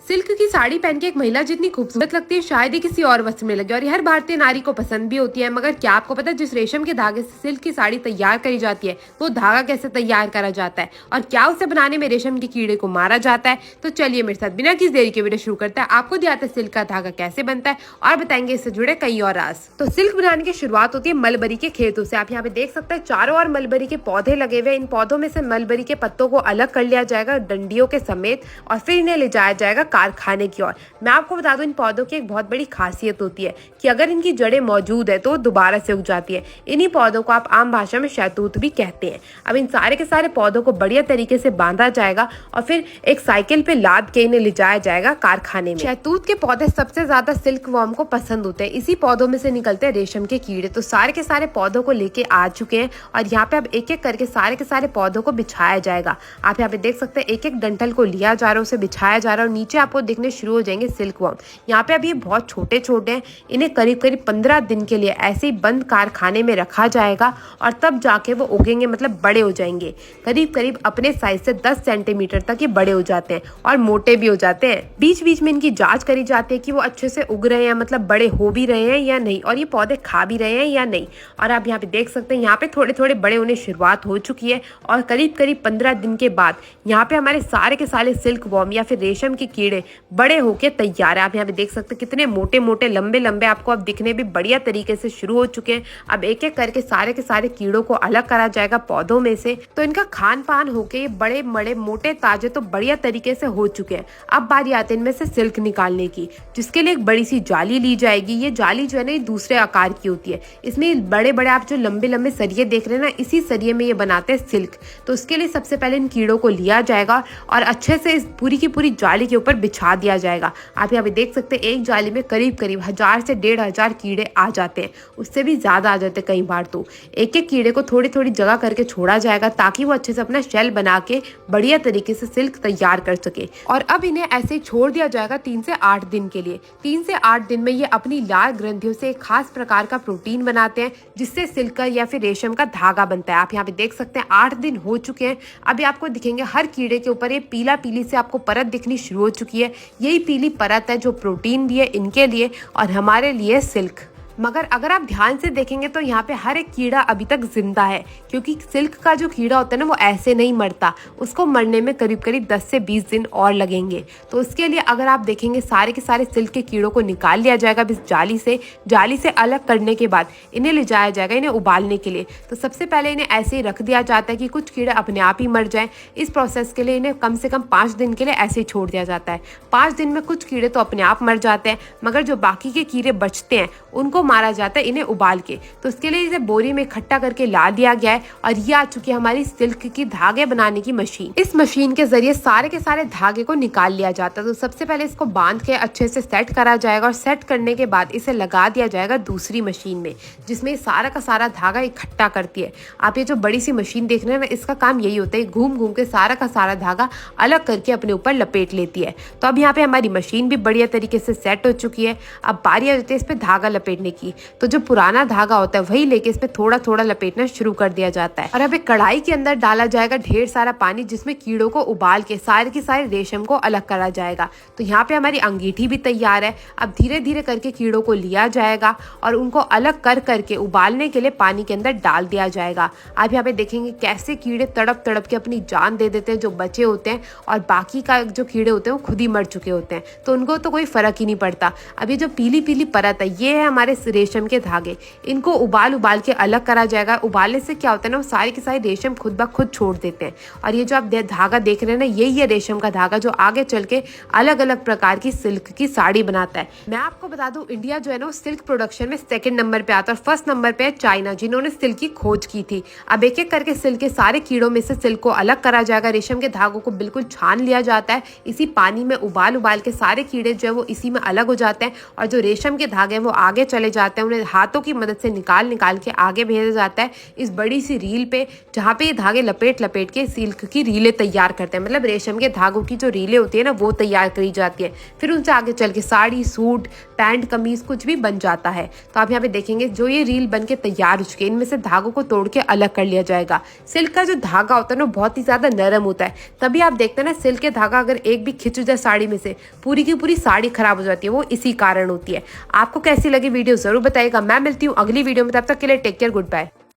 Silk की साड़ी पहन के एक महिला जितनी खूबसूरत लगती है शायद ही किसी और वस्त्र में लगे, और ये हर भारतीय नारी को पसंद भी होती है। मगर क्या आपको पता है जिस रेशम के धागे से सिल्क की साड़ी तैयार करी जाती है वो धागा कैसे तैयार करा जाता है, और क्या उसे बनाने में रेशम के कीड़े को मारा जाता है? तो चलिए मेरे साथ बिना किसी देरी के वीडियो शुरू करते हैं। आपको दिखाते हैं सिल्क का धागा कैसे बनता है और बताएंगे इससे जुड़े कई और राज। तो सिल्क बनाने की शुरुआत होती है मलबरी के खेतों से। आप यहाँ पे देख सकते हैं चारों ओर मलबरी के पौधे लगे हुए। इन पौधों में से मलबरी के पत्तों को अलग कर लिया जाएगा डंडियों के समेत, और फिर इन्हें ले जाया जाएगा कारखाने की ओर। मैं आपको बता दूं इन पौधों की एक बहुत बड़ी खासियत होती है कि अगर इनकी जड़ें मौजूद है तो दोबारा से उग जाती है। इन्हीं पौधों को आप आम भाषा में शहतूत भी कहते हैं। अब इन सारे के सारे पौधों को बढ़िया तरीके से बांधा जाएगा और फिर एक साइकिल पे लाद के इन्हें ले जाया जाएगा कारखाने में। शहतूत के पौधे सबसे ज्यादा सिल्क वॉर्म को पसंद होते हैं। इसी पौधों में से निकलते हैं रेशम के कीड़े। तो सारे के सारे पौधों को लेके आ चुके हैं और यहाँ पे अब एक एक करके सारे के सारे पौधों को बिछाया जाएगा। आप यहाँ पे देख सकते हैं एक एक डंठल को लिया जा रहा है, उसे बिछाया जा रहा है और नीचे आपको दिखने शुरू हो जाएंगे सिल्क वॉर्म। यहाँ पे अभी ये बहुत छोटे छोटे हैं। इन्हें करीब करीब 15 दिन के लिए ऐसे ही बंद कारखाने में रखा जाएगा और तब जाके वो उगेंगे, मतलब बड़े हो जाएंगे। करीब करीब अपने साइज से 10 सेंटीमीटर तक ये बड़े हो जाते हैं और मोटे भी हो जाते हैं। बीच बीच में इनकी जांच करी जाती है कि वो अच्छे से उग रहे हैं, मतलब बड़े हो भी रहे हैं या नहीं, और ये पौधे खा भी रहे हैं या नहीं। और आप यहाँ पे देख सकते हैं यहाँ पे थोड़े थोड़े बड़े होने शुरुआत हो चुकी है और करीब करीब 15 दिन के बाद यहाँ पे हमारे सारे के सारे सिल्क वॉर्म या फिर रेशम के कीड़े बड़े होके तैयार है। आप यहाँ पे देख सकते हैं कितने मोटे मोटे लंबे लंबे आपको अब दिखने भी बढ़िया तरीके से शुरू हो चुके हैं। अब एक एक करके सारे के सारे कीड़ों को अलग करा जाएगा पौधों में से। तो इनका खान पान होके ये बड़े बड़े मोटे ताजे तो बढ़िया तरीके से हो चुके हैं। अब बारी आती है इनमें से सिल्क निकालने की, जिसके लिए एक बड़ी सी जाली ली जाएगी। ये जाली जो है ना दूसरे आकार की होती है। इसमें बड़े बड़े आप जो लंबे लंबे सरिये देख रहे हैं ना, इसी सरिये में ये बनाते हैं सिल्क। तो उसके लिए सबसे पहले इन कीड़ों को लिया जाएगा और अच्छे से इस पूरी की पूरी जाली के ऊपर बिछा दिया जाएगा। आप यहाँ पे देख सकते हैं एक जाली में करीब करीब 1000 से 1500 कीड़े आ जाते हैं, उससे भी ज्यादा आ जाते हैं कई बार। तो एक एक कीड़े को थोड़ी थोड़ी जगह करके छोड़ा जाएगा ताकि वो अच्छे से अपना शेल बना के बढ़िया तरीके से सिल्क तैयार कर सके। और अब इन्हें ऐसे ही छोड़ दिया जाएगा 3 से 8 दिन के लिए। 3 से 8 दिन में ये अपनी लाल ग्रंथियों से एक खास प्रकार का प्रोटीन बनाते हैं जिससे सिल्क का या फिर रेशम का धागा बनता है। आप यहाँ पे देख सकते हैं 8 दिन हो चुके हैं। अभी आपको दिखेंगे हर कीड़े के ऊपर ये पीला पीली से आपको परत दिखनी शुरू हो चुकी है। यही पीली परत है जो प्रोटीन भी है इनके लिए और हमारे लिए सिल्क। मगर अगर आप ध्यान से देखेंगे तो यहाँ पे हर एक कीड़ा अभी तक जिंदा है, क्योंकि सिल्क का जो कीड़ा होता है ना वो ऐसे नहीं मरता। उसको मरने में करीब करीब 10 से 20 दिन और लगेंगे। तो उसके लिए अगर आप देखेंगे सारे के सारे सिल्क के कीड़ों को निकाल लिया जाएगा इस जाली से अलग करने के बाद इन्हें ले जाया जाएगा इन्हें उबालने के लिए। तो सबसे पहले इन्हें ऐसे ही रख दिया जाता है कि कुछ कीड़े अपने आप ही मर जाए। इस प्रोसेस के लिए इन्हें कम से कम 5 दिन के लिए ऐसे ही छोड़ दिया जाता है। 5 दिन में कुछ कीड़े तो अपने आप मर जाते हैं, मगर जो बाकी के कीड़े बचते हैं उनको मारा जाता है इन्हें उबाल के। तो उसके लिए इसे बोरी में इकट्ठा करके ला दिया गया है और ये आ चुकी है हमारी सिल्क की धागे बनाने की मशीन। इस मशीन के जरिए सारे के सारे धागे को निकाल लिया जाता है। तो सबसे पहले इसको बांध के अच्छे से सेट करा जाएगा और सेट करने के बाद इसे लगा दिया जाएगा दूसरी मशीन में, जिसमें सारा का सारा धागा इकट्ठा करती है। आप ये जो बड़ी सी मशीन देख रहे हैं ना, इसका काम यही होता है, घूम घूम के सारा का सारा धागा अलग करके अपने ऊपर लपेट लेती है। तो अब यहाँ पे हमारी मशीन भी बढ़िया तरीके से सेट हो चुकी है। अब बारी आ जाती है इस पे धागा लपेटने की। तो जो पुराना धागा होता है वही लेके इसमें थोड़ा थोड़ा लपेटना शुरू कर दिया जाता है और अब एक कढ़ाई के अंदर डाला जाएगा ढेर सारा पानी, जिसमें कीड़ों को उबाल के सारे की सारे रेशम को अलग करा जाएगा। तो यहाँ पे हमारी अंगीठी भी तैयार है। अब धीरे धीरे करके कीड़ों को लिया जाएगा और उनको अलग कर करके उबालने के लिए पानी के अंदर डाल दिया जाएगा। आप यहाँ पे देखेंगे कैसे कीड़े तड़प तड़प के अपनी जान दे देते हैं जो बचे होते हैं, और बाकी का जो कीड़े होते हैं वो खुद ही मर चुके होते हैं। तो उनको तो कोई फर्क ही नहीं पड़ता। अब ये जो पीली पीली परत है ये है हमारे रेशम के धागे। इनको उबाल के अलग करा जाएगा। उबालने से क्या होता है ना, वो सारी की सारी रेशम खुद ब खुद छोड़ देते हैं। और ये जो आप धागा देख रहे हैं ना, यही है रेशम का धागा जो आगे चल के अलग अलग प्रकार की सिल्क की साड़ी बनाता है। मैं आपको बता दूं इंडिया जो है ना सिल्क प्रोडक्शन में 2nd नंबर पे आता है और 1st नंबर पे है चाइना, जिन्होंने सिल्क की खोज की थी। अब एक एक करके सिल्क के सारे कीड़ों में से सिल्क को अलग करा जाएगा। रेशम के धागों को बिल्कुल छान लिया जाता है। इसी पानी में उबाल के सारे कीड़े जो है वो इसी में अलग हो जाते हैं और जो रेशम के धागे हैं वो आगे चले रखे जाते हैं, उन्हें हाथों की मदद से निकाल के आगे भेजा जाता है इस बड़ी सी रील पे, जहाँ पे ये धागे लपेट के सिल्क की रीलें तैयार करते हैं। मतलब रेशम के धागों की जो रीलें होती है ना, वो तैयार करी जाती है। फिर उनसे आगे चल के साड़ी, सूट, पैंट, कमीज कुछ भी बन जाता है। तो आप यहाँ पे देखेंगे जो ये रील बन के तैयार हो चुके हैं, इनमें से धागों को तोड़ के अलग कर लिया जाएगा। सिल्क का जो धागा होता है ना, बहुत ही ज्यादा नरम होता है। तभी आप देखते हैं ना, सिल्क के धागा अगर एक भी खिंच जाए साड़ी में से, पूरी की पूरी साड़ी खराब हो जाती है। वो इसी कारण होती है। आपको कैसी लगी वीडियो जरूर बताइएगा। मैं मिलती हूँ अगली वीडियो में, तब तक के लिए टेक केयर, गुड बाय।